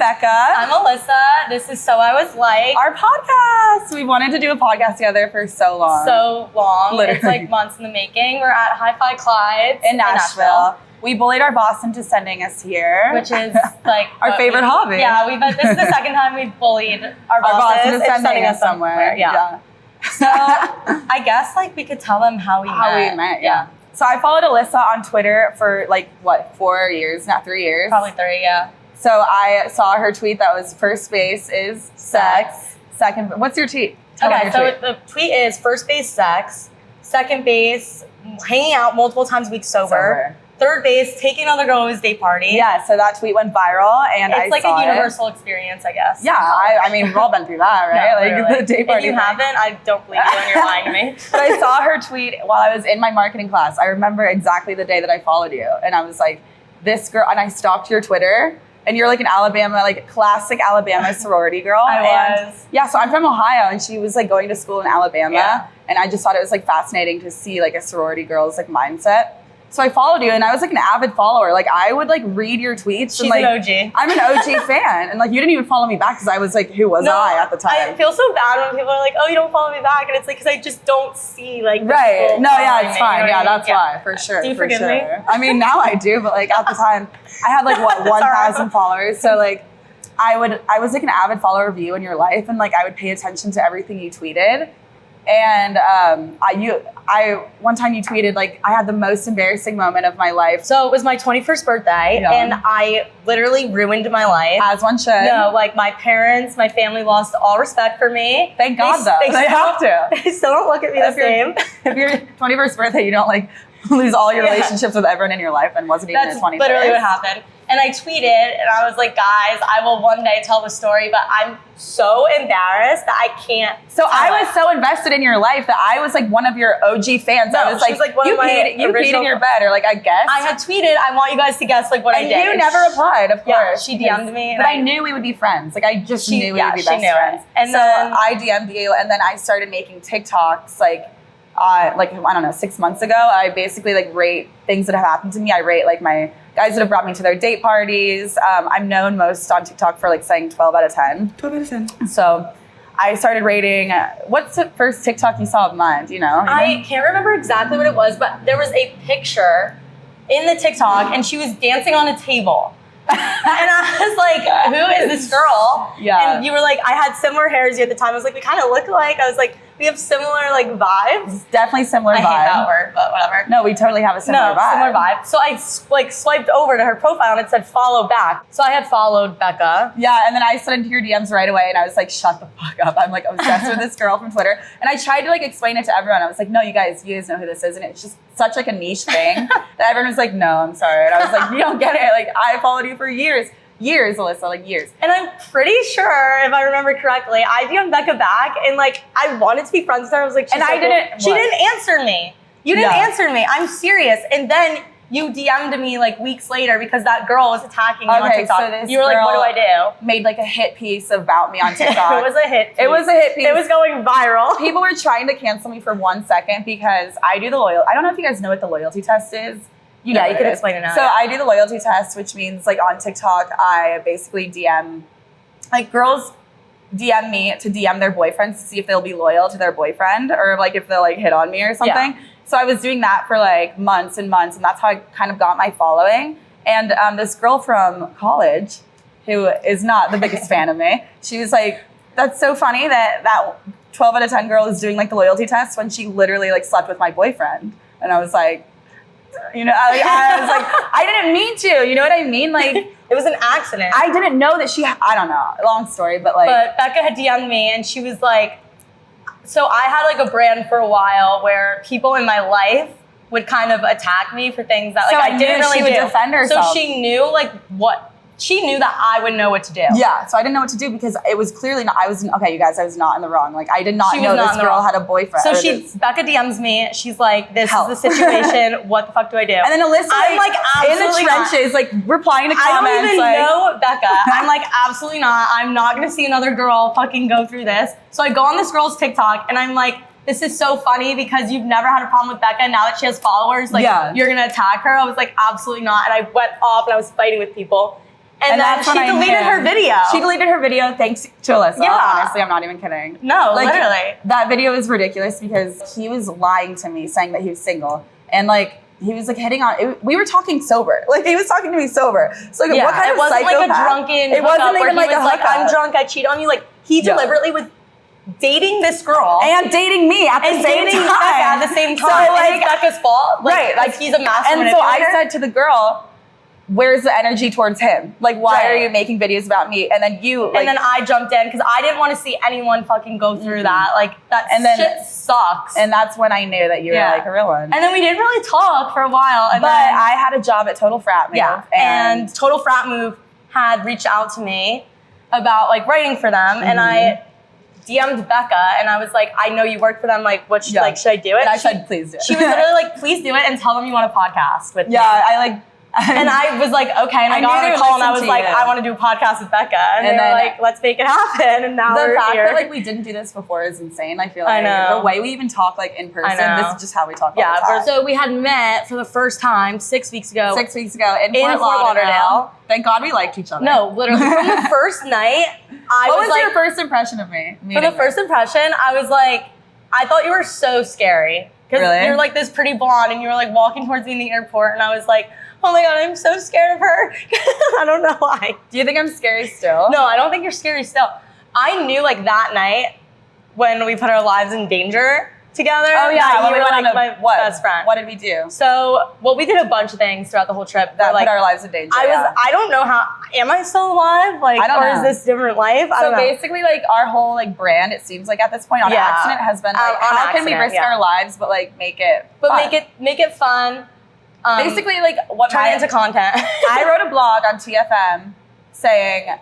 Becca. I'm Alyssa. This is So I Was Like. Our podcast. We wanted to do a podcast together for so long. Literally. It's like months in the making. We're at Hi-Fi Clyde's in Nashville. We bullied our boss into sending us here. Which is like our favorite hobby. Yeah, this is the second time we've bullied our bosses into sending us somewhere. Yeah. So I guess like we could tell them how we met. Yeah. So I followed Alyssa on Twitter for 4 years, not 3 years. Probably 3, yeah. So I saw her tweet that was first base is sex. Second, what's your tweet? The tweet is first base sex, second base hanging out multiple times a week sober. Third base, taking another girl to his date party. Yeah, so that tweet went viral, and it's like a universal experience, I guess. Yeah, I mean, we've all been through that, right? No, the date party. If you haven't, I don't believe you and you're lying to me. But I saw her tweet while I was in my marketing class. I remember exactly the day that I followed you, and I was like, this girl, and I stalked your Twitter, and you're like an Alabama, like classic Alabama sorority girl. I was. Yeah, so I'm from Ohio, and she was like going to school in Alabama, and I just thought it was like fascinating to see like a sorority girl's like mindset. So I followed you, and I was like an avid follower. Like I would like read your tweets. She's and, like, an OG. I'm an OG fan, and like you didn't even follow me back because I was like, who was I at the time? I feel so bad when people are like, "Oh, you don't follow me back," and it's like because I just don't see like right. No, yeah, it's fine. Yeah, that's why for sure. Do you forgive me? I mean, now I do, but like at the time, I had like 1,000 followers. So like, I was like an avid follower of you in your life, and like I would pay attention to everything you tweeted. And one time you tweeted like I had the most embarrassing moment of my life. So it was my 21st birthday, and I literally ruined my life. As one should. No, like my parents, my family lost all respect for me. Thank God, though. They have to. They still don't look at me the same. If your 21st birthday, you don't like lose all your relationships with everyone in your life, and wasn't even your 21st. That's literally what happened. And I tweeted, and I was like, guys, I will one day tell the story, but I'm so embarrassed that I can't. So I was so invested in your life that I was like one of your OG fans. No, I was like one of my you peed in your bed, or like I guess. I had tweeted, I want you guys to guess like what I did. And you never replied, of course. Yeah, she DM'd me. But I knew we would be friends. Like I just knew we would be best friends. And so I DM'd you, and then I started making TikToks I don't know, 6 months ago. I basically like rate things that have happened to me. I rate like my guys that have brought me to their date parties. I'm known most on TikTok for like saying 12 out of 10. 12 out of 10. So I started rating. What's the first TikTok you saw of mine? Do you know? I can't remember exactly what it was, but there was a picture in the TikTok, and she was dancing on a table. And I was like, who is this girl? Yeah. And you were like, I had similar hair as you at the time. I was like, we kind of look alike. I was like, we have similar like vibes. It's definitely similar vibe. I hate that word, but whatever. No, we totally have a similar vibe. Similar vibe. So I like swiped over to her profile, and it said follow back. So I had followed Becca. Yeah, and then I slid into your DMs right away, and I was like, shut the fuck up. I'm like obsessed with this girl from Twitter. And I tried to like explain it to everyone. I was like, no, you guys know who this is. And it's just such like a niche thing that everyone was like, no, I'm sorry. And I was like, you don't get it. Like I followed you for years, Alyssa, like years. And I'm pretty sure, if I remember correctly, I DM'd Becca back, and like I wanted to be friends with her. I was like, she didn't answer me. You didn't answer me. I'm serious. And then you DM'd me like weeks later because that girl was attacking me on TikTok. So this you were like, what do I do? Made like a hit piece about me on TikTok. It was a hit piece. It was a hit piece. It was going viral. People were trying to cancel me for 1 second because I do the I don't know if you guys know what the loyalty test is. You could explain it now. So I do the loyalty test, which means like on TikTok, I basically DM, like girls DM me to DM their boyfriends to see if they'll be loyal to their boyfriend or like if they'll like hit on me or something. Yeah. So I was doing that for like months and months, and that's how I kind of got my following. And this girl from college, who is not the biggest fan of me, she was like, that's so funny that 12 out of 10 girl is doing like the loyalty test when she literally like slept with my boyfriend. And I was like, I was like, I didn't mean to, you know what I mean? Like, it was an accident. I didn't know that I don't know, long story, but Becca had DM'd me, and she was like, so I had like a brand for a while where people in my life would kind of attack me for things that like I didn't really do. She would defend herself. So she knew like she knew that I would know what to do. Yeah, so I didn't know what to do because it was clearly not, okay, you guys, I was not in the wrong. Like, I did not know this girl had a boyfriend. So Becca DMs me, she's like, this is the situation, what the fuck do I do? And then Alyssa, I'm like in the trenches, like, replying to comments. I don't even know Becca. I'm like, absolutely not. I'm not gonna see another girl fucking go through this. So I go on this girl's TikTok, and I'm like, this is so funny because you've never had a problem with Becca, and now that she has followers, like, you're gonna attack her. I was like, absolutely not. And I went off, and I was fighting with people. And then she deleted her video. She deleted her video thanks to Alyssa. Yeah. Honestly, I'm not even kidding. No, like, literally. That video is ridiculous because he was lying to me saying that he was single. And like, he was like hitting on, we were talking sober. Like he was talking to me sober. So like, what kind of wasn't psychopath? like a drunken It wasn't even like a like, hookup. I'm drunk, I cheat on you. Like he deliberately was dating this girl. And dating me at the same time. Becca at the same time. So like, and it's Becca's fault. Like, like he's a master And so I said to the girl, where's the energy towards him? Like, why are you making videos about me? And then you, like, and then I jumped in because I didn't want to see anyone fucking go through that. Like, that shit sucks. And that's when I knew that you were like a real one. And then we didn't really talk for a while. But I had a job at Total Frat Move. Yeah. And Total Frat Move had reached out to me about like writing for them. And I DM'd Becca and I was like, I know you work for them. Like, what should, like, should I do it? And I said, please do it. She was literally like, please do it and tell them you want a podcast with me. Yeah, I like. And I was like, okay. And I got on a call and I was like, I want to do a podcast with Becca. And they were like, let's make it happen. And now we're here. The fact that like we didn't do this before is insane. I feel like the way we even talk like in person, this is just how we talk all the time. So we had met for the first time 6 weeks ago. 6 weeks ago in Fort Lauderdale. Thank God we liked each other. No, literally. From the first night, what was your first impression of me? For the first impression, I was like, I thought you were so scary. Because you're like this pretty blonde and you were like walking towards me in the airport and I was like, oh my God, I'm so scared of her. I don't know why. Do you think I'm scary still? No, I don't think you're scary still. I knew like that night when we put our lives in danger together. Oh yeah, when we went like my best friend. What did we do? So, well, we did a bunch of things throughout the whole trip that put our lives in danger. I don't know how, am I still alive? Like, I don't know. Is this different life? I so don't know. Basically like our whole like brand, it seems like at this point on accident has been like, how can we risk our lives but like make it fun? Make it fun. Basically, like what turn it into content. I wrote a blog on TFM saying,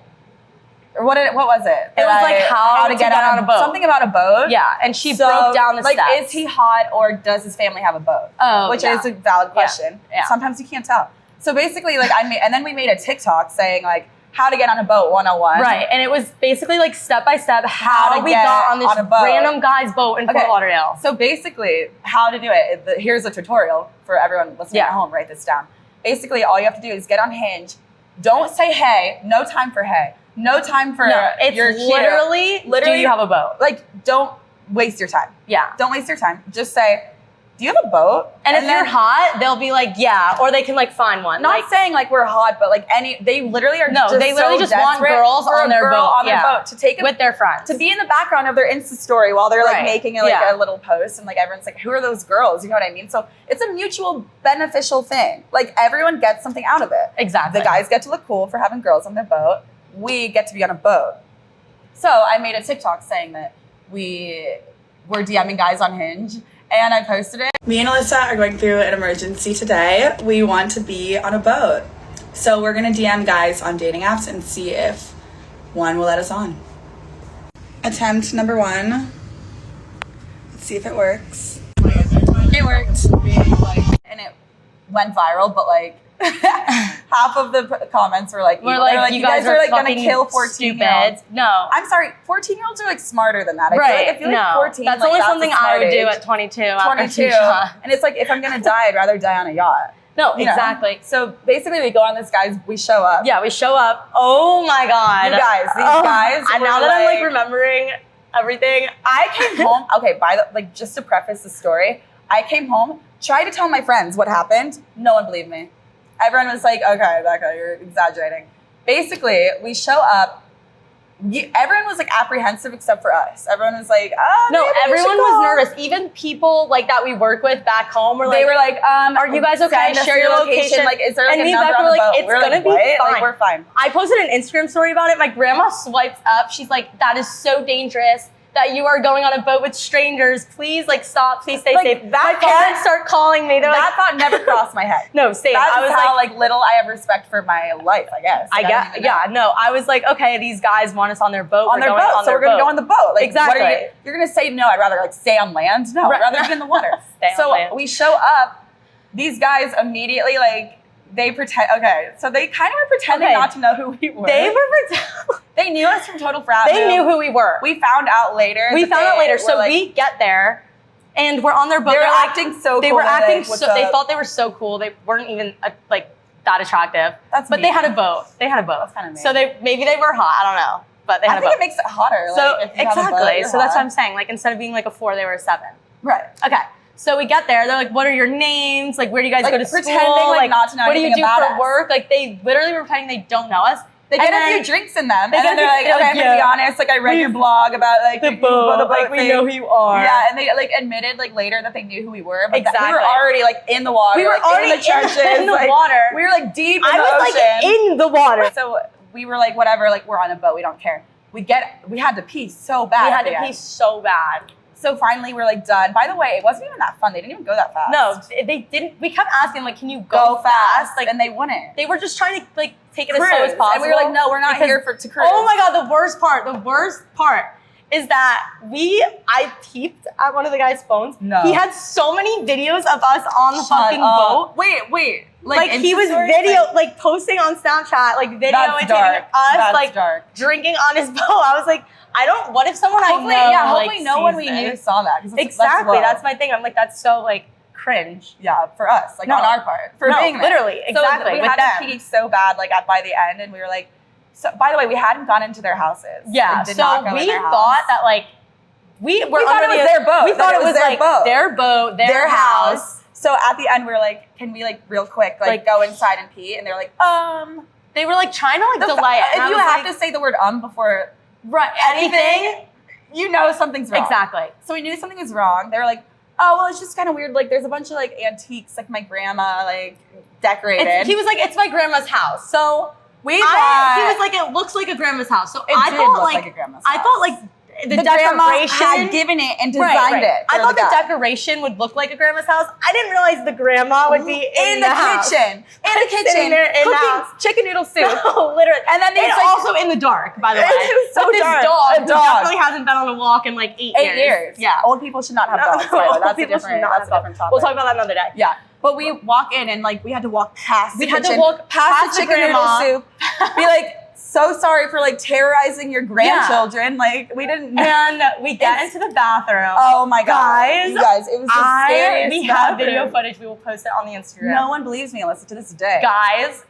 or what was it? It was like how to get out on a boat. Something about a boat. Yeah, and she broke down the steps. Like, is he hot or does his family have a boat? Oh, which is a valid question. Yeah. Sometimes you can't tell. So basically, like and then we made a TikTok saying like how to get on a boat 101. Right, and it was basically like step by step how we got on this random guy's boat in Fort Lauderdale. So basically, how to do it. Here's a tutorial for everyone listening at home. Write this down. Basically, all you have to do is get on Hinge. Don't say hey. No time for hey. No time for it's literally do you have a boat? Like, don't waste your time. Yeah. Don't waste your time. Just say, do you have a boat? And if you're hot, they'll be like, yeah, or they can like find one. Not saying like we're hot, but like they literally are. No, they literally just want girls on their boat to take with their friends, to be in the background of their Insta story while they're like making a little post, and like everyone's like, who are those girls? You know what I mean? So it's a mutual beneficial thing. Like everyone gets something out of it. Exactly. The guys get to look cool for having girls on their boat. We get to be on a boat. So I made a TikTok saying that we were DMing guys on Hinge. And I posted it. Me and Alyssa are going through an emergency today. We want to be on a boat. So we're going to DM guys on dating apps and see if one will let us on. Attempt number 1. Let's see if it works. It worked. And it went viral, but like half of the comments were like, you guys are like going to kill 14-year-olds. No. I'm sorry, 14-year-olds are like smarter than that. I feel like 14, that's only something I would do at 22. 22. And it's like, if I'm going to die, I'd rather die on a yacht. No, exactly. So basically we go on this guys, we show up. Yeah, we show up. Oh my God. You guys, these guys. And now that I'm like remembering everything. I came home, just to preface the story, I came home, tried to tell my friends what happened. No one believed me. Everyone was like, okay, Becca, you're exaggerating. Basically, we show up. Everyone was like apprehensive except for us. Everyone was like, no, everyone was nervous. Even people like that we work with back home were like, they were like, are you guys okay? Share your location. Like, is there like a number on the boat? It's gonna be fine. Like, we're fine. I posted an Instagram story about it. My grandma swipes up. She's like, that is so dangerous that you are going on a boat with strangers. Please, like, stop. Please stay safe. My parents start calling me. They're that thought never crossed my head. No, same. I was how like little I have respect for my life, I guess. Like, I was like, okay, these guys want us on their boat. So we're gonna go on the boat. Like, exactly. You're gonna say no? I'd rather like stay on land. No, I'd rather be in the water. We show up. These guys immediately like. They pretend. Okay, so they kind of were pretending not to know who we were. They knew us from Total Frat Move. They knew who we were. We found out later. So we get there, and we're on their boat. They're acting so cool. They were acting so. They thought they were so cool. They weren't even like that attractive. But they had a boat. That's kind of mean. So maybe they were hot. I don't know. But they had I think it makes it hotter. So like, if you have a boat, so that's what I'm saying. Like instead of being like a 4, they were a 7. Right. Okay. So we get there. They're like, "What are your names? Like, where do you guys go to pretending, school? like not to know what do you anything do about for us. work?" Like they literally were pretending they don't know us. They get a few drinks in them, and then they're like, they're "Okay, like, I'm gonna be honest. Like, I read your blog about like the boat. Like we know who you are." Yeah, and they like admitted like later that they knew who we were, but Exactly. we were already like in the water. We were like, already in the trenches, in the like, water. We were like deep in the ocean. I was like in the water. So we were like, whatever. Like we're on a boat. We don't care. We had to pee so bad. We had to pee so bad. So finally, we're like done. By the way, it wasn't even that fun. They didn't even go that fast. No, they didn't. We kept asking, like, can you go fast? Like, and they wouldn't. They were just trying to, like, take it as slow as possible. And we were like, no, we're not here to cruise. Oh my God, the worst part is that I peeped at one of the guy's phones. No. He had so many videos of us on the fucking boat. Wait. Like he was posting on Snapchat, like videoing us, That's dark. drinking on his boat. I was like, what if someone hopefully, I know, hopefully no one we knew saw that. Exactly, that's my thing. I'm like, that's so like cringe. Yeah, for us, like on our part, for being there. Literally, exactly. So we had to pee so bad, like by the end, and we were like, so. By the way, we hadn't gone into their houses. Yeah, so we thought that like we thought it was their boat. We thought it was like their boat, their house. So at the end, we were like, can we like real quick like go inside and pee? And they're like, They were like trying to like delay it. If you have to say the word before anything, you know something's wrong. Exactly. So we knew something was wrong. They were like, oh, well, it's just kind of weird. Like, there's a bunch of like antiques, like my grandma like decorated. He was like, it's my grandma's house. So he was like, it looks like a grandma's house. So I thought like a grandma's house. I thought like the decoration had given it and designed it. I thought the decoration would look like a grandma's house. I didn't realize the grandma would be in the kitchen. In the kitchen, there in the cooking house. Chicken noodle soup. No, literally. And then it's like, also in the dark, by the way. It was so but this dark. dog who definitely hasn't been on a walk in like 8 years. Yeah. Old people should not have dogs. That's a different topic. We'll talk about that another day. Yeah. But we walk in and like we had to walk past the kitchen. We had to walk past the chicken noodle soup. Be like, so sorry for like terrorizing your grandchildren. Like we didn't. And we get into the bathroom. Oh my God. You guys, it was the scariest. We have video footage. We will post it on the Instagram. No one believes me, Alyssa, to this day. Guys,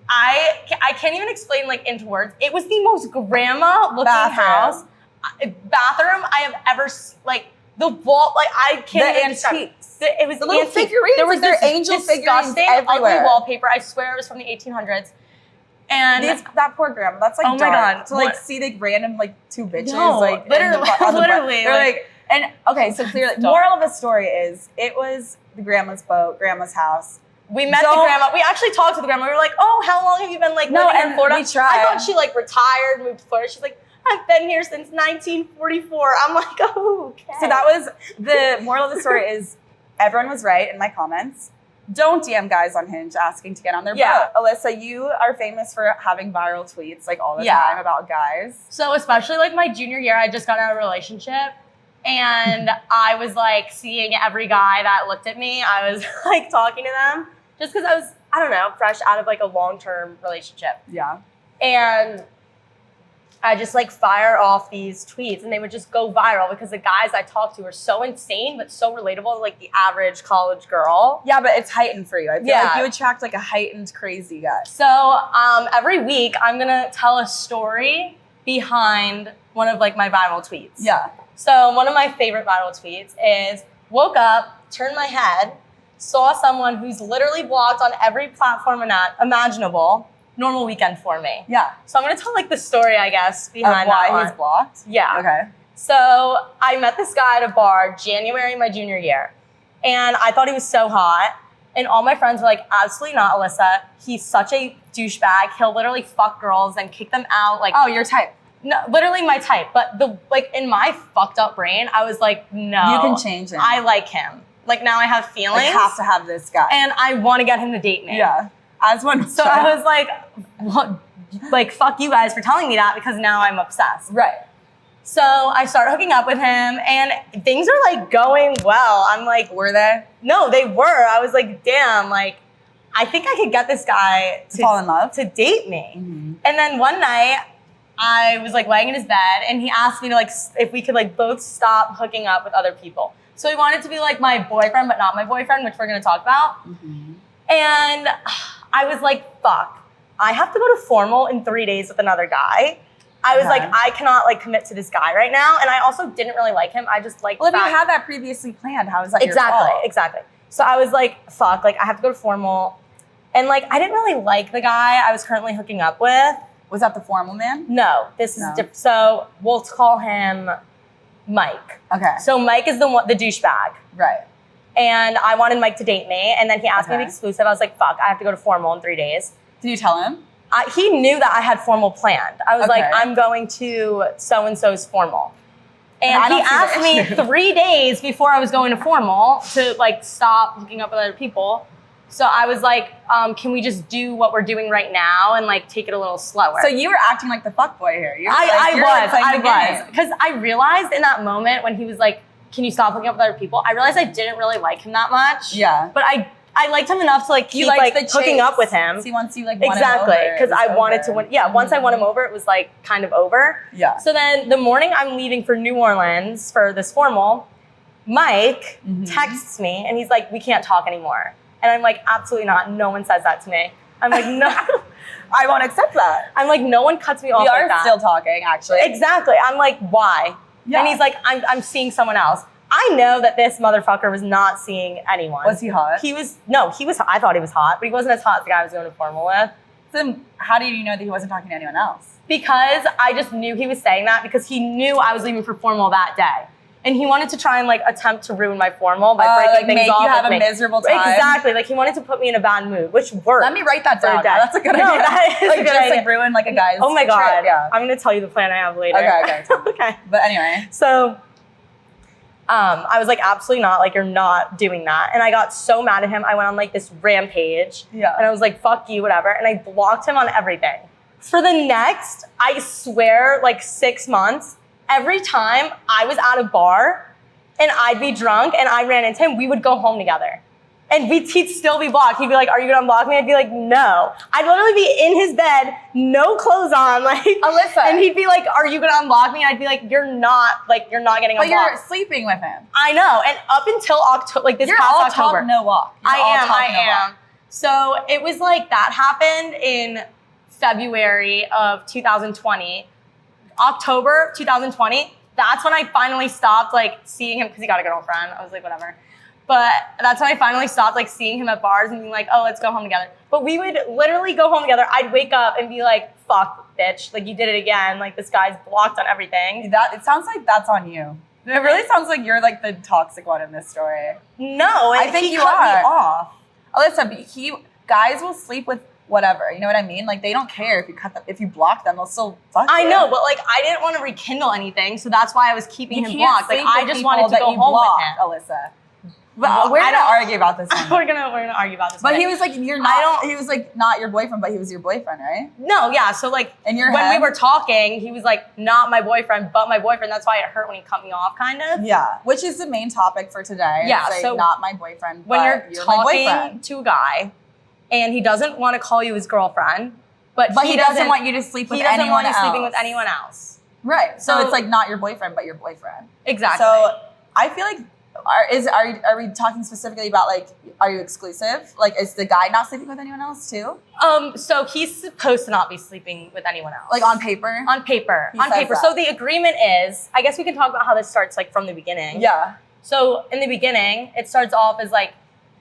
I can't even explain like into words. It was the most grandma looking bathroom I have ever like the wall. Like I can't even describe. It was the little figurines. There was their angel figurines everywhere. Ugly wallpaper. I swear it was from the 1800s. And that poor grandma. That's like oh my God. To like see the random like two bitches like literally they're like and okay, so clearly moral of the story is it was the grandma's boat, grandma's house. We met the grandma. We actually taled to the grandma. We were like, oh, how long have you been like living in Florida? We tried. I thought she like retired, moved to Florida. She's like, I've been here since 1944. I'm like, oh, okay. So that was the moral of the story is everyone was right in my comments. Don't DM guys on Hinge asking to get on their boat. Alyssa, you are famous for having viral tweets like all the time about guys. So especially like my junior year, I just got out of a relationship and I was like seeing every guy that looked at me. I was like talking to them just because I was, I don't know, fresh out of like a long-term relationship. Yeah. And I just like fire off these tweets and they would just go viral because the guys I talked to were so insane but so relatable to like the average college girl. Yeah, but it's heightened for you. I feel like you attract like a heightened crazy guy. So every week I'm gonna tell a story behind one of like my viral tweets. Yeah. So one of my favorite viral tweets is woke up, turned my head, saw someone who's literally blocked on every platform imaginable. Normal weekend for me. Yeah. So I'm gonna tell like the story, I guess, behind why he's blocked. Yeah. Okay. So I met this guy at a bar January my junior year, and I thought he was so hot. And all my friends were like, absolutely not, Alyssa. He's such a douchebag. He'll literally fuck girls and kick them out. Like, oh, your type. No, literally my type. But the like in my fucked up brain, I was like, no. You can change him. I like him. Like now I have feelings. I have to have this guy. And I want to get him to date me. Yeah. As one. So I was like, what? Like, fuck you guys for telling me that because now I'm obsessed. Right. So I started hooking up with him and things are like going well. I'm like, were they? No, they were. I was like, damn, like, I think I could get this guy to fall in love, to date me. Mm-hmm. And then one night I was like laying in his bed and he asked me to like, if we could like both stop hooking up with other people. So he wanted to be like my boyfriend, but not my boyfriend, which we're going to talk about. Mm-hmm. And I was like, fuck, I have to go to formal in 3 days with another guy. I was like, I cannot like commit to this guy right now. And I also didn't really like him. I just like, well, if you had that previously planned, how is that your fault? Exactly. So I was like, fuck, like I have to go to formal. And like, I didn't really like the guy I was currently hooking up with. Was that the formal man? No, this is different. So we'll call him Mike. Okay. So Mike is the douchebag. Right. And I wanted Mike to date me. And then he asked me to be exclusive. I was like, fuck, I have to go to formal in 3 days. Did you tell him? He knew that I had formal planned. I was like, I'm going to so-and-so's formal. And he asked me 3 days before I was going to formal to like stop hooking up with other people. So I was like, can we just do what we're doing right now and like take it a little slower? So you were acting like the fuckboy here. I was. Because I realized in that moment when he was like, can you stop hooking up with other people? I realized I didn't really like him that much. Yeah. But I liked him enough to like keep like hooking up with him. See, once you like exactly, because I wanted to win. Yeah, once I won him over, it was like kind of over. Yeah. So then the morning I'm leaving for New Orleans for this formal, Mike texts me and he's like, we can't talk anymore. And I'm like, absolutely not. No one says that to me. I'm like, no. I won't accept that. I'm like, no one cuts me off like that. We are still talking, actually. Exactly. I'm like, why? Yeah. And he's like, I'm seeing someone else. I know that this motherfucker was not seeing anyone. Was he hot? He was, I thought he was hot, but he wasn't as hot as the guy I was going to formal with. So how did you know that he wasn't talking to anyone else? Because I just knew he was saying that because he knew I was leaving for formal that day. And he wanted to try and like attempt to ruin my formal by breaking things off. Make you have a miserable time. Exactly. Like he wanted to put me in a bad mood, which worked. Let me write that down. That's a good idea. No, that is like, a good just idea. Like ruin like a guy's Oh my God. trip. Yeah. I'm going to tell you the plan I have later. Okay. Okay. But anyway. So I was like, absolutely not. Like, you're not doing that. And I got so mad at him. I went on like this rampage. Yeah. And I was like, fuck you, whatever. And I blocked him on everything. For the next, I swear, like 6 months, every time I was at a bar and I'd be drunk and I ran into him, we would go home together. And he'd still be blocked. He'd be like, are you gonna unblock me? I'd be like, no. I'd literally be in his bed, no clothes on, like Alyssa. And he'd be like, are you gonna unblock me? And I'd be like, you're not getting unblocked. But you're sleeping with him. I know. And up until October, like this you're past all October. Talk, no walk. I am. So it was like that happened in February of 2020. October 2020, that's when I finally stopped like seeing him because he got a girlfriend. I was like, whatever. But that's when I finally stopped like seeing him at bars and being like, oh, let's go home together. But we would literally go home together. I'd wake up and be like, fuck, bitch. Like, you did it again. Like, this guy's blocked on everying. It sounds like that's on you. It really sounds like you're like the toxic one in this story. No, I think you cut me off. Alyssa, guys will sleep with whatever. You know what I mean? Like, they don't care if you block them, they'll still fuck you. I know, but like, I didn't want to rekindle anything, so that's why I was keeping him blocked. Like, I just wanted to go home with him. Alyssa. But we're gonna argue about this one. We're gonna argue about this. But he was like, you're not. He was like, not your boyfriend, but he was your boyfriend, right? No, yeah. So like, in your when head? we were talking, he was like, not my boyfriend, but my boyfriend. That's why it hurt when he cut me off, kind of. Yeah, which is the main topic for today. Yeah, it's like, so not my boyfriend. When but you're my talking boyfriend. to a guy, and he doesn't want to call you his girlfriend, but he doesn't want you to sleep with anyone else. He doesn't want you sleeping with anyone else. Right. So it's like not your boyfriend, but your boyfriend. Exactly. So I feel like. Are we talking specifically about like, are you exclusive? Like, is the guy not sleeping with anyone else too? So he's supposed to not be sleeping with anyone else. Like on paper? On paper. He says that. So the agreement is, I guess we can talk about how this starts like from the beginning. Yeah. So in the beginning, it starts off as like,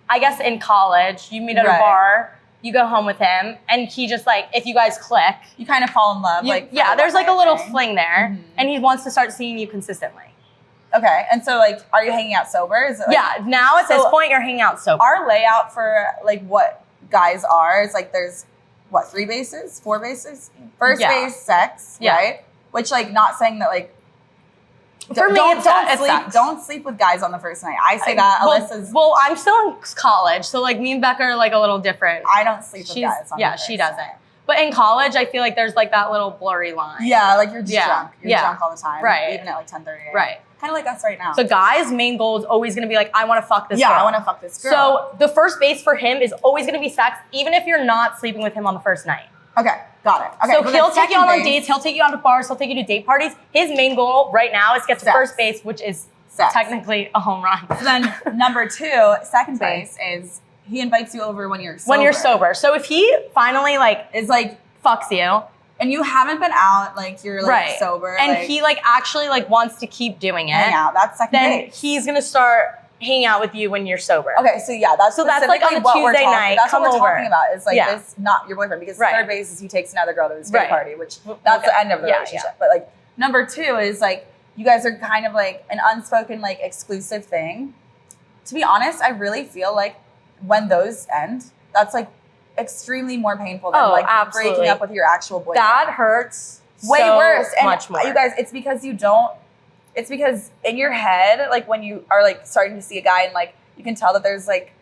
I guess in college, you meet at a bar, you go home with him, and he just like, if you guys click. You kind of fall in love. There's like a little fling there, and he wants to start seeing you consistently. Okay, and so like, are you hanging out sober? Is it like, now at this point, you're hanging out sober. Our layout for like what guys are is like there's what, 3 bases, 4 bases? First base, sex, right? Which like not saying that like, for me, don't sleep with guys on the first night. I say that. Alyssa's. Well, I'm still in college, so like me and Becca are like a little different. I don't sleep with guys on the first she doesn't. But in college, I feel like there's like that little blurry line. Yeah, like you're just drunk. You're drunk all the time. Right. Even at like 10:30. Right. Kind of like us right now. So guys' main goal is always going to be like, I want to fuck this girl. Yeah, I want to fuck this girl. So the first base for him is always going to be sex, even if you're not sleeping with him on the first night. Okay, got it. Okay, so he'll take you on dates, he'll take you out to bars, he'll take you to date parties. His main goal right now is to get to first base, which is technically a home run. So then number 2, second base is he invites you over when you're sober. When you're sober. So if he finally like is like fucks you and you haven't been out, like you're like sober, and like, he like actually like wants to keep doing it, hang out. That's second then date. he's gonna start hanging out with you when you're sober. Okay, so yeah, that's like on a Tuesday night. That's come what we're over. talking about. Is like this not your boyfriend, because the third base is he takes another girl to his big party, which that's the end of the relationship. But like number 2 is like you guys are kind of like an unspoken like exclusive thing. To be honest, I really feel like when those end, that's like extremely more painful than breaking up with your actual boyfriend. That hurts way worse. And much more. You guys, it's because in your head, like when you are like starting to see a guy and like you can tell that there's like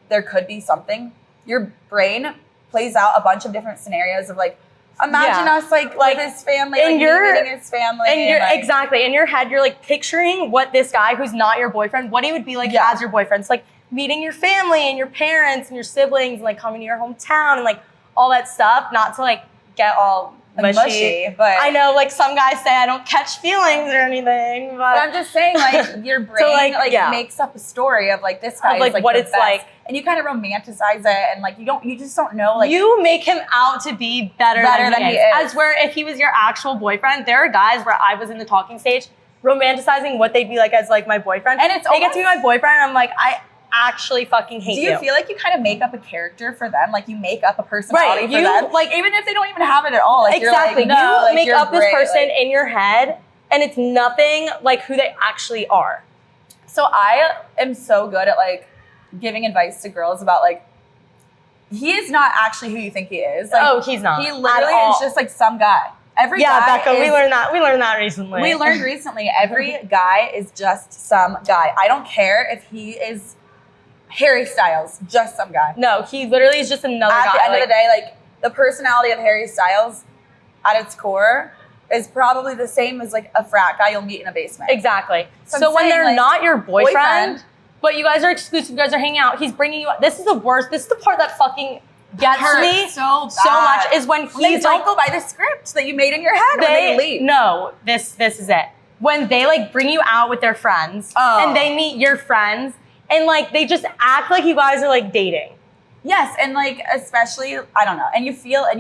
there could be something, your brain plays out a bunch of different scenarios of like, imagine us like with his family, and you're meeting his family. And you're exactly in your head, you're like picturing what this guy who's not your boyfriend, what he would be like as your boyfriend. It's like meeting your family and your parents and your siblings and like coming to your hometown and like all that stuff. Not to like get all mushy, but I know like some guys say I don't catch feelings or anything, but I'm just saying like your brain makes up a story of like this guy of, like what it's best. like, and you kind of romanticize it, and like you just don't know, like you make him out to be better than he is. As where if he was your actual boyfriend, there are guys where I was in the talking stage romanticizing what they'd be like as like my boyfriend, and it's they get to be my boyfriend and I'm like, I actually fucking hate you. Do you feel like you kind of make up a character for them? Like you make up a personality for them? Like even if they don't even have it at all. Like, exactly. You're like, no, you like, make up this person like, in your head and it's nothing like who they actually are. So I am so good at like giving advice to girls about like, he is not actually who you think he is. Like, he's not. He literally is just like some guy. Every guy Becca, we learned that recently. We learned recently. Every guy is just some guy. I don't care if he is Harry Styles, just some guy. No, he literally is just another guy. At the end of the day, like the personality of Harry Styles at its core is probably the same as like a frat guy you'll meet in a basement. Exactly. So when they're like, not your boyfriend, but you guys are exclusive, you guys are hanging out, he's bringing you, this is the worst, this is the part that fucking gets me so much is when they don't go by the script that you made in your head when they leave. No, this is it. When they like bring you out with their friends and they meet your friends and like they just act like you guys are like dating. Yes, and like especially, I don't know, and you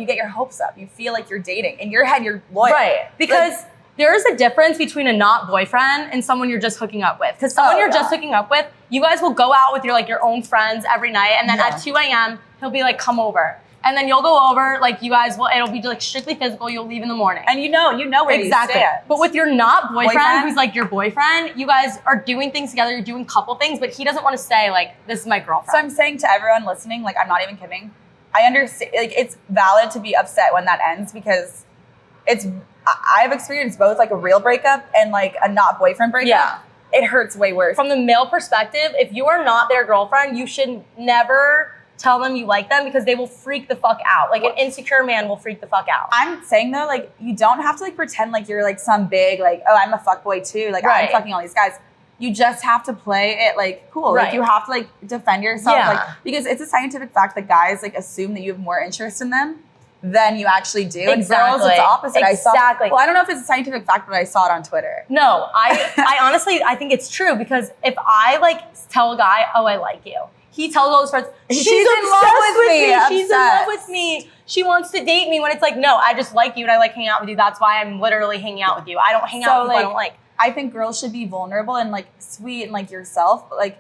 get your hopes up. You feel like you're dating. In your head, you're loyal. Right. Because like, there is a difference between a not boyfriend and someone you're just hooking up with. Because someone you're just hooking up with, you guys will go out with your own friends every night, and then at 2 a.m. he'll be like, come over. And then you'll go over, like you guys will, it'll be like strictly physical, you'll leave in the morning. And you know where you stand. But with your not boyfriend, who's like your boyfriend, you guys are doing things together, you're doing couple things, but he doesn't want to say like, this is my girlfriend. So I'm saying to everyone listening, like I'm not even kidding. I understand, like it's valid to be upset when that ends because I've experienced both like a real breakup and like a not boyfriend breakup. Yeah. It hurts way worse. From the male perspective, if you are not their girlfriend, you should never tell them you like them because they will freak the fuck out. Like an insecure man will freak the fuck out. I'm saying though, like you don't have to like pretend like you're like some big like, oh, I'm a fuckboy too. Like I'm fucking all these guys. You just have to play it like cool. Like you have to like defend yourself. Like because it's a scientific fact that guys like assume that you have more interest in them than you actually do. And girls, it's the opposite. Exactly. Well, I don't know if it's a scientific fact, but I saw it on Twitter. No, I honestly, I think it's true because if I like tell a guy, oh, I like you, he tells all his friends, she's in love with me. She's in love with me. She wants to date me. When it's like, no, I just like you and I like hanging out with you. That's why I'm literally hanging out with you. I don't hang out with people I don't like. I think girls should be vulnerable and like sweet and like yourself, but like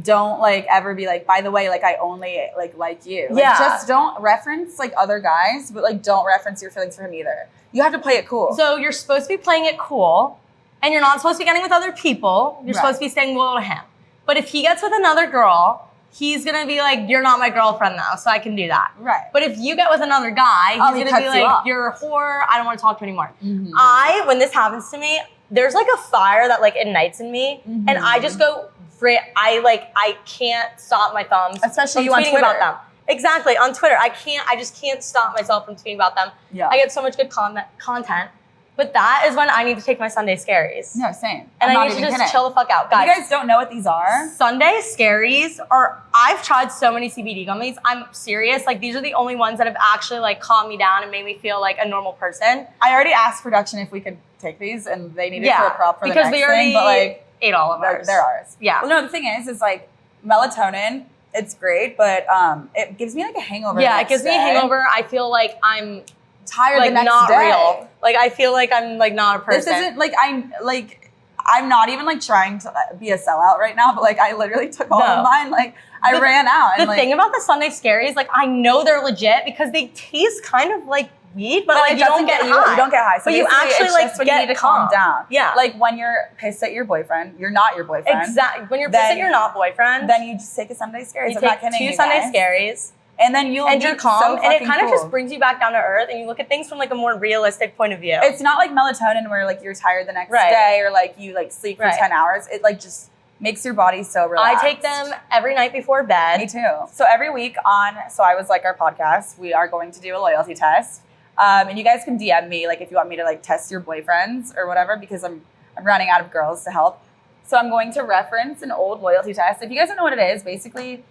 don't like ever be like, by the way, like I only like you. Like, just don't reference like other guys, but like don't reference your feelings for him either. You have to play it cool. So you're supposed to be playing it cool and you're not supposed to be getting with other people. You're supposed to be staying loyal to him. But if he gets with another girl, he's gonna be like, you're not my girlfriend now, so I can do that. Right. But if you get with another guy, he's gonna be like, you're a whore, I don't wanna talk to you anymore. Mm-hmm. When this happens to me, there's like a fire that like ignites in me, and I just go, I can't stop my thumbs. Especially you from on tweeting Twitter. about them. Exactly, on Twitter. I just can't stop myself from tweeting about them. Yeah. I get so much good content. But that is when I need to take my Sunday scaries. No, same. And I need to just chill the fuck out. Guys, you guys don't know what these are? Sunday scaries are, I've tried so many CBD gummies. I'm serious. Like these are the only ones that have actually like calmed me down and made me feel like a normal person. I already asked production if we could take these and they needed for a prop for the next because we already thing, but like ate all of ours. They're ours. Yeah. Well, no, the thing is like melatonin it's great, but it gives me like a hangover. Yeah, it gives me a hangover. I feel like I'm tired like the next not day. real. Like I feel like I'm like not a person. This isn't like I'm not even like trying to be a sellout right now, but like I literally took all of mine. Like I ran out. And the thing about the Sunday Scaries, like I know they're legit because they taste kind of like weed, but like you don't get high. You don't get high. So but you actually like when you need to calm down. Yeah. Like when you're pissed at your boyfriend, you're not your boyfriend. Exactly. When you're pissed at your not boyfriend, then you just take a Sunday Scaries. You take 2 Sunday Scaries. And then you're calm, and it kind of just brings you back down to earth, and you look at things from like a more realistic point of view. It's not like melatonin where like you're tired the next day or like you like sleep for 10 hours. It like just makes your body so relaxed. I take them every night before bed. Me too. So every week so I was like our podcast, we are going to do a loyalty test. And you guys can DM me like if you want me to like test your boyfriends or whatever, because I'm running out of girls to help. So I'm going to reference an old loyalty test. If you guys don't know what it is, basically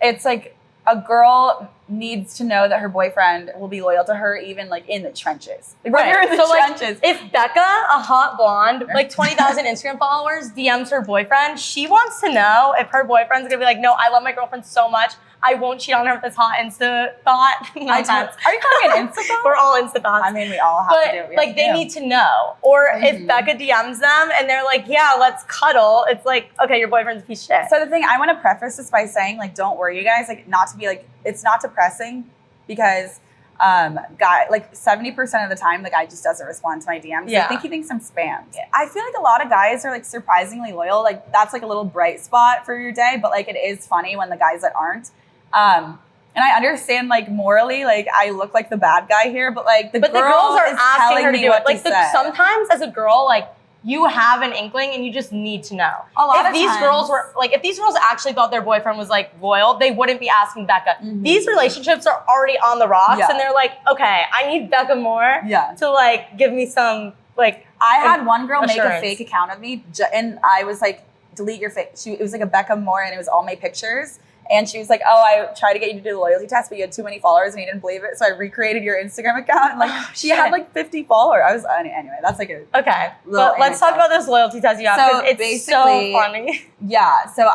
it's like a girl needs to know that her boyfriend will be loyal to her even like in the trenches. Like when you're in the trenches. Like, if Becca, a hot blonde, like 20,000 Instagram followers, DMs her boyfriend, she wants to know if her boyfriend's gonna be like, no, I love my girlfriend so much, I won't cheat on her with this hot Insta thought. Are you calling it Insta thought? We're all Insta thoughts. I mean, we all have to do it. Like, they need to know. Or if Becca DMs them and they're like, yeah, let's cuddle, it's like, okay, your boyfriend's a piece of shit. So the thing, I want to preface this by saying, like, don't worry, you guys, like, not to be like, it's not depressing because like 70% of the time, the guy just doesn't respond to my DMs. I think he thinks I'm spammed. Yeah. I feel like a lot of guys are like surprisingly loyal. Like that's like a little bright spot for your day, but like it is funny when the guys that aren't. And I understand, like, morally, like, I look like the bad guy here, but, like, the girls are asking her to do it. Like, sometimes as a girl, like, you have an inkling and you just need to know. If these girls actually thought their boyfriend was, like, loyal, they wouldn't be asking Becca. These relationships are already on the rocks, and they're like, okay, I need Becca more to, like, give me some, like, I had one girl make a fake account of me, and I was like, delete your fake. It was, like, a Becca Moore, and it was all my pictures. And she was like, oh, I tried to get you to do the loyalty test, but you had too many followers and you didn't believe it. So I recreated your Instagram account. And like, she had like 50 followers. Anyway, that's like a but let's talk about this loyalty test you have, because it's so funny. Yeah. So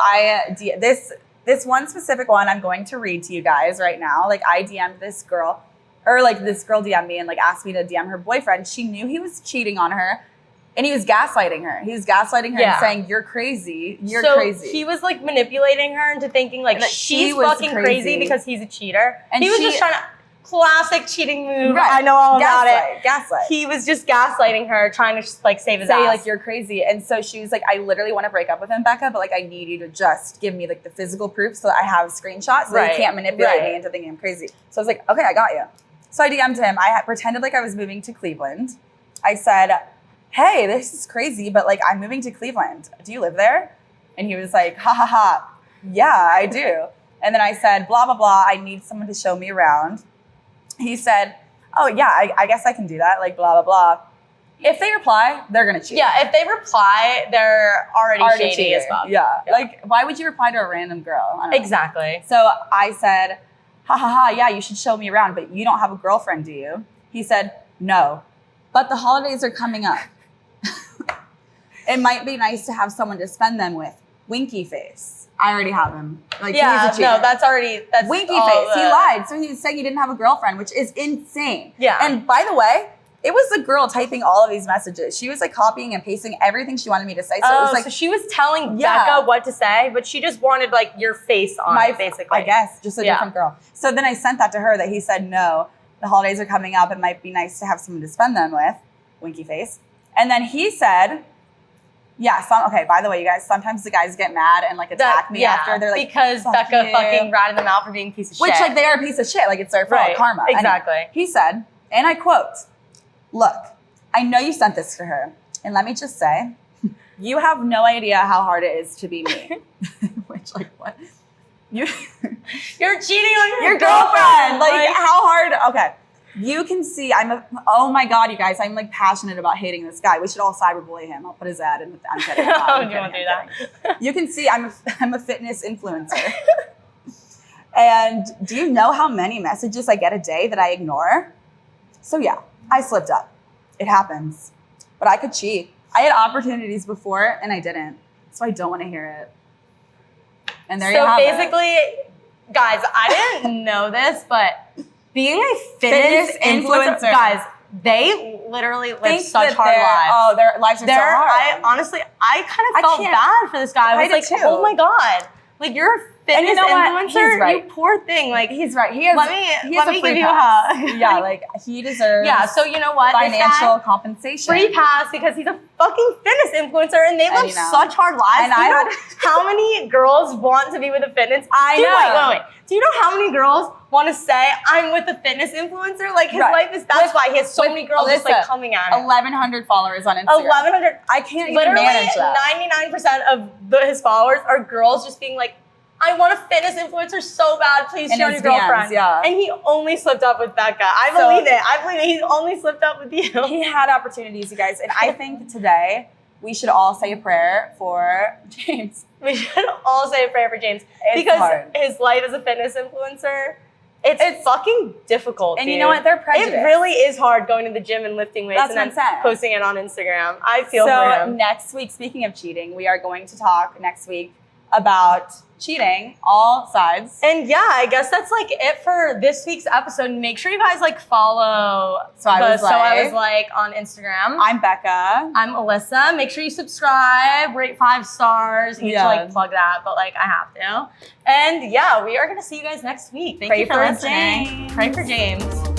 this one specific one I'm going to read to you guys right now. Like I DM'd this girl, or like this girl DM'd me and like asked me to DM her boyfriend. She knew he was cheating on her. And he was gaslighting her. He was gaslighting her and saying, you're crazy. You're crazy. He was like manipulating her into thinking like she's fucking crazy because he's a cheater. And he was just trying to, classic cheating move. Right. I know all about it. Gaslight. He was just gaslighting her, trying to like save his ass. Like, you're crazy. And so she was like, I literally want to break up with him, Becca, but like I need you to just give me like the physical proof so that I have screenshots so that you can't manipulate me into thinking I'm crazy. So I was like, okay, I got you. So I DM'd him. I pretended like I was moving to Cleveland. I said, hey, this is crazy, but like I'm moving to Cleveland. Do you live there? And he was like, ha ha ha. Yeah, I do. And then I said, blah, blah, blah. I need someone to show me around. He said, oh yeah, I guess I can do that. Like blah, blah, blah. If they reply, they're going to cheat. Yeah, if they reply, they're already shady as well. Yeah. Like why would you reply to a random girl? I don't know. Exactly. So I said, ha ha ha, yeah, you should show me around, but you don't have a girlfriend, do you? He said, no, but the holidays are coming up. It might be nice to have someone to spend them with. Winky face. I already have him. Like, he's a cheater. No, that's winky face. He lied. So he was saying he didn't have a girlfriend, which is insane. Yeah. And by the way, it was the girl typing all of these messages. She was like copying and pasting everything she wanted me to say. So it was like, so she was telling Becca what to say, but she just wanted like your face on it, basically. I guess, just a different girl. So then I sent that to her that he said, no, the holidays are coming up. It might be nice to have someone to spend them with. Winky face. And then he said, yeah, okay, by the way, you guys, sometimes the guys get mad and like attack me after. They're like, because Becca fucking ratted them out for being a piece of shit. Which like they are a piece of shit. Like it's their fault, karma. Exactly. Anyway, he said, and I quote, look, I know you sent this to her. And let me just say, you have no idea how hard it is to be me. Which like what? You're cheating on your girlfriend. Like how hard? Okay. You can see oh my God, you guys, I'm like passionate about hating this guy. We should all cyberbully him. I'll put his ad in. I'm kidding. You won't do that. You can see I'm a fitness influencer. And do you know how many messages I get a day that I ignore? So yeah, I slipped up. It happens. But I could cheat. I had opportunities before and I didn't. So I don't want to hear it. And there you have it. So basically, guys, I didn't know this, but being a fitness influencer, guys, they literally live such hard lives. Oh, their lives are so hard. I kind of felt bad for this guy. I was like, too. oh my God. Like, you're a fitness influencer? He's right. You poor thing. Like, he's right. Let me give you a hug. Yeah, like, he deserves so you know what? financial compensation. Free pass because he's a fucking fitness influencer and they live such hard lives. And do you know how many girls want to be with a fitness? Wait. Do you know how many girls want to say, I'm with a fitness influencer? Like, his life is, that's why he has so many girls just like coming at him. 1,100 followers on Instagram. 1,100. I can't even literally manage that. 99% of his followers are girls just being like, I want a fitness influencer so bad. Please share your girlfriend. Yeah. And he only slipped up with Becca. I believe it. He's only slipped up with you. He had opportunities, you guys. And I think today we should all say a prayer for James. We should all say a prayer for James. Because his life as a fitness influencer, it's fucking difficult, and dude. You know what? They're prejudiced. It really is hard going to the gym and lifting weights and then posting it on Instagram. I feel for him. So next week, speaking of cheating, we are going to talk next week about cheating, all sides. And yeah, I guess that's like it for this week's episode. Make sure you guys like follow So I Was Like on Instagram. I'm Becca. I'm Alyssa. Make sure you subscribe, rate 5 stars. I need to like plug that, but like I have to. And yeah, we are gonna see you guys next week. Thank you for listening. Pray for James.